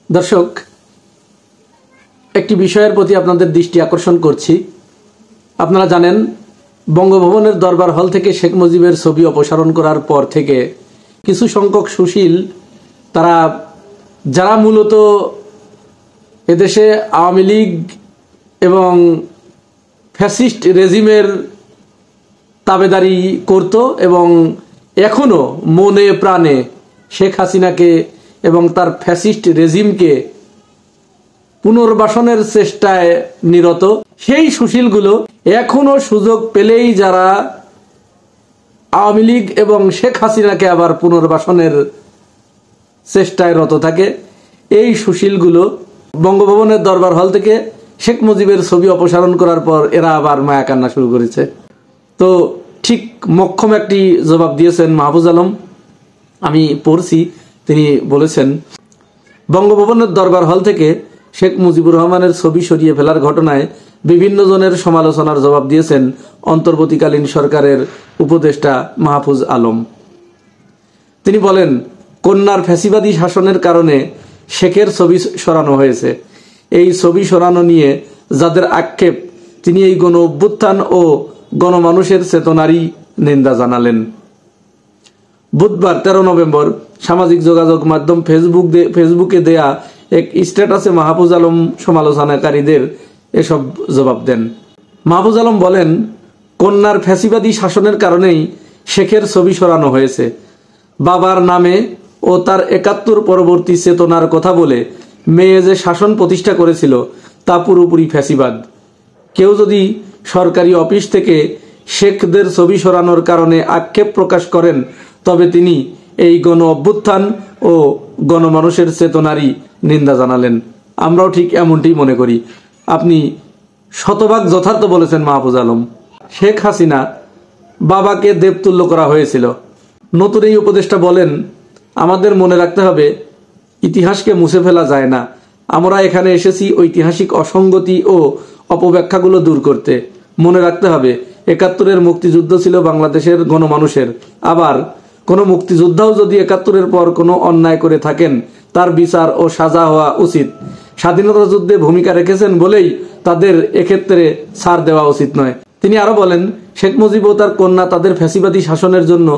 দর্শক, একটি বিষয়ের প্রতি আপনাদের দৃষ্টি আকর্ষণ করছি। আপনারা জানেন, বঙ্গভবনের দরবার হল থেকে শেখ মুজিবের ছবি অপসারণ করার পর থেকে কিছু সংখ্যক সুশীল তারা যারা মূলত এদেশে আওয়ামী লীগ এবং ফ্যাসিস্ট রেজিমের তাবেদারি করত এবং এখনো মনে প্রাণে শেখ হাসিনাকে এবং তার ফ্যাসিস্ট রেজিমকে পুনর্বাসনের চেষ্টায় নিরত, সেই সুশীলগুলো এখনো সুযোগ পেলেই যারা আওয়ামী লীগ এবং শেখ হাসিনাকে আবার পুনর্বাসনের চেষ্টায় রত থাকে, এই সুশীলগুলো বঙ্গভবনের দরবার হল থেকে শেখ মুজিবের ছবি অপসারণ করার পর এরা আবার মায়া কান্না শুরু করেছে। তো ঠিক মক্ষম একটি জবাব দিয়েছেন মাহফুজ আলম, আমি পড়ছি। তিনি বলেছেন, বঙ্গভবনের দরবার হল থেকে শেখ মুজিবুর রহমানের ছবি সরিয়ে ফেলার ঘটনায় বিভিন্ন জনের সমালোচনার জবাব দিয়েছেন অন্তর্বর্তীকালীন সরকারের উপদেষ্টা মাহফুজ আলম। তিনি বলেন, কন্যার ফ্যাসিবাদী শাসনের কারণে শেখের ছবি সরানো হয়েছে। এই ছবি সরানো নিয়ে যাদের আক্ষেপ, তিনি এই গণ অভ্যুত্থান ও গণমানুষের চেতনারই নিন্দা জানালেন। বুধবার 13 নভেম্বর সামাজিক যোগাযোগ মাধ্যম ফেসবুকে দেয়া এক স্ট্যাটাসে মাহফুজ আলম সমালোচনাকারীদের এসব জবাব দেন। মাহফুজ আলম বলেন, কন্যার ফ্যাসিবাদী শাসনের কারণেই শেখের ছবি সরানো হয়েছে। বাবার নামে ও তার 71 পরবর্তী চেতনার কথা বলে মেয়ে যে শাসন প্রতিষ্ঠা করেছিল তা পুরোপুরি ফ্যাসিবাদ। কেউ যদি সরকারি অফিস থেকে শেখদের ছবি সরানোর কারণে আক্ষেপ প্রকাশ করেন, তবে তিনি এই গণ অভ্যুত্থান ও গণমানুষের চেতনারই নিন্দা জানালেন। আমরাও ঠিক এমনটি মনে করি। আপনি শতভাগ যথার্থ বলেছেন মাহফুজ আলম। শেখ হাসিনা বাবাকে দেবতুল্য করা হয়েছিল। নতুন এই উপদেষ্টা বলেন, আমাদের মনে রাখতে হবে, ইতিহাসকে মুছে ফেলা যায় না। আমরা এখানে এসেছি ঐতিহাসিক অসঙ্গতি ও অপব্যাখ্যাগুলো দূর করতে। মনে রাখতে হবে, 71-এর মুক্তিযুদ্ধ ছিল বাংলাদেশের গণমানুষের। আবার কোনো মুক্তিযোদ্ধাও যদি 71-এর পর কোনো অন্যায় করে থাকেন, তার বিচার ও সাজা হওয়া উচিত। স্বাধীনতা যুদ্ধে ভূমিকা রেখেছেন বলেই তাদের এক্ষেত্রে ছাড় দেওয়া উচিত নয়। তিনি আরো বলেন, শেখ মুজিব ও তার কন্যা তাদের ফ্যাসিবাদী শাসনের জন্য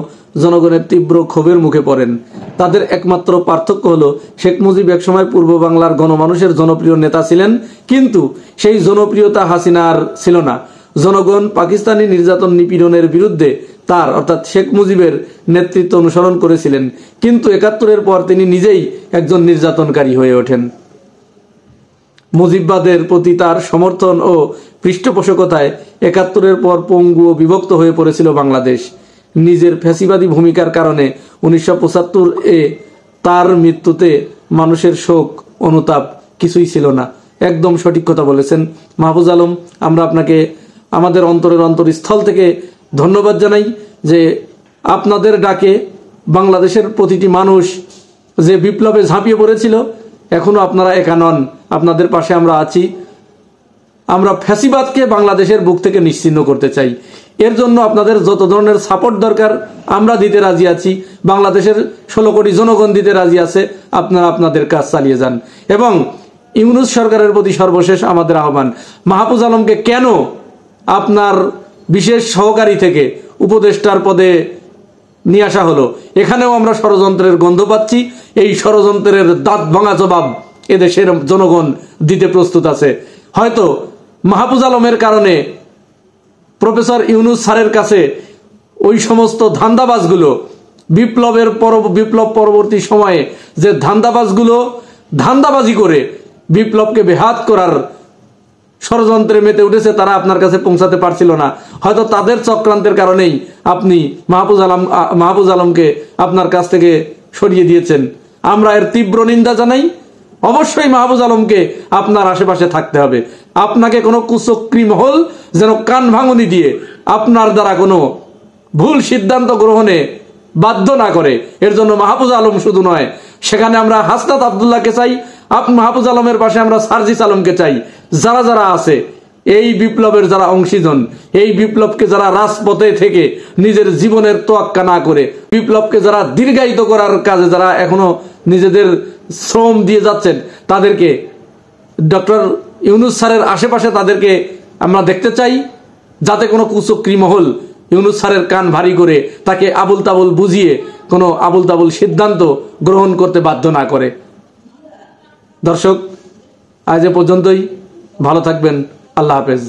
জনগণের তীব্র ক্ষোভের মুখে পড়েন। তাদের একমাত্র পার্থক্য হলো, শেখ মুজিব একসময় পূর্ব বাংলার গণমানুষের জনপ্রিয় নেতা ছিলেন, কিন্তু সেই জনপ্রিয়তা হাসিনার ছিল না। জনগণ পাকিস্তানি নির্যাতন নিপীড়নের বিরুদ্ধে তার অর্থাৎ শেখ মুজিবের নেতৃত্ব অনুসরণ করেছিলেন, কিন্তু 71-এর পর তিনি নিজেই একজন নির্যাতনকারী হয়ে ওঠেন। মুজিববাদের প্রতি তার সমর্থন ও পৃষ্ঠপোষকতায় 71-এর পর পঙ্গু ও বিভক্ত হয়ে পড়েছিল বাংলাদেশ। নিজের ফ্যাসিবাদী ভূমিকার কারণে 1975-এ তার মৃত্যুতে মানুষের শোক অনুতাপ কিছুই ছিল না। একদম সঠিক কথা বলেছেন মাহফুজ আলম। আমরা আপনাকে আমাদের অন্তরের অন্তরস্থল থেকে ধন্যবাদ জানাই যে আপনাদের ডাকে বাংলাদেশের প্রতিটি মানুষ যে বিপ্লবে ঝাঁপিয়ে পড়েছিল, এখনো আপনারা একা নন, আপনাদের পাশে আমরা আছি। আমরা ফ্যাসিবাদকে বাংলাদেশের বুক থেকে নিশ্চিহ্ন করতে চাই। এর জন্য আপনাদের যত ধরনের সাপোর্ট দরকার আমরা দিতে রাজি আছি। বাংলাদেশের 16 কোটি জনগণ দিতে রাজি আছে। আপনারা আপনাদের কাজ চালিয়ে যান। এবং ইউনূস সরকারের প্রতি সর্বশেষ আমাদের আহ্বান, মাহফুজ আলমকে কেন আপনার বিশেষ সহকারী থেকে উপদেষ্টার পদে নিয়ে আসা হলো? এখানেও আমরা ষড়যন্ত্রের গন্ধ পাচ্ছি। এই ষড়যন্ত্রের দাঁত ভাঙা জবাব এদেশের জনগণ দিতে প্রস্তুত আছে। হয়তো মাহফুজ আলমের কারণে প্রফেসর ইউনূস স্যারের কাছে ওই সমস্ত ধান্দাবাজগুলো বিপ্লব পরবর্তী সময়ে যে ধান্দাবাজগুলো ধান্দাবাজি করে বিপ্লবকে বেহাত করার ষড়যন্ত্রে মেতে উঠেছে, তারা আপনার কাছে পৌঁছাতে পারছিল না। হয়তো তাদের চক্রান্তের কারণেই আপনি মাহফুজ আলমকে আপনার কাছ থেকে সরিয়ে দিয়েছেন। আমরা এর তীব্র নিন্দা জানাই। অবশ্যই মাহফুজ আলমকে আপনার আশেপাশে থাকতে হবে। আপনাকে কোনো কুচক্রী মহল যেন কান ভাঙুনি দিয়ে আপনার দ্বারা কোনো ভুল সিদ্ধান্ত গ্রহণে বাধ্য না করে। এর জন্য মাহফুজ আলম শুধু নয়, সেখানে আমরা হাসনাত আব্দুল্লাহকে চাই, মাহফুজ আলমের পাশে আমরা সার্জিস আলমকে চাই। যারা যারা আছে এই বিপ্লবের যারা অংশীজন, এই বিপ্লবকে যারা রাজপথে থেকে নিজের জীবনের তোয়াক্কা না করে বিপ্লবকে যারা দীর্ঘায়িত করার কাজে যারা এখনো নিজেদের শ্রম দিয়ে যাচ্ছেন তাদেরকে, ডক্টর ইউনূস স্যারের আশেপাশে তাদেরকে আমরা দেখতে চাই, যাতে কোনো কুচক্রী মহল ইউনূস স্যারের কান ভারী করে তাকে আবুল তাবুল বুঝিয়ে কোনো আবুল তাবুল সিদ্ধান্ত গ্রহণ করতে বাধ্য না করে। দর্শক, আজ এ পর্যন্তই। ভালো থাকবেন। আল্লাহ হাফেজ।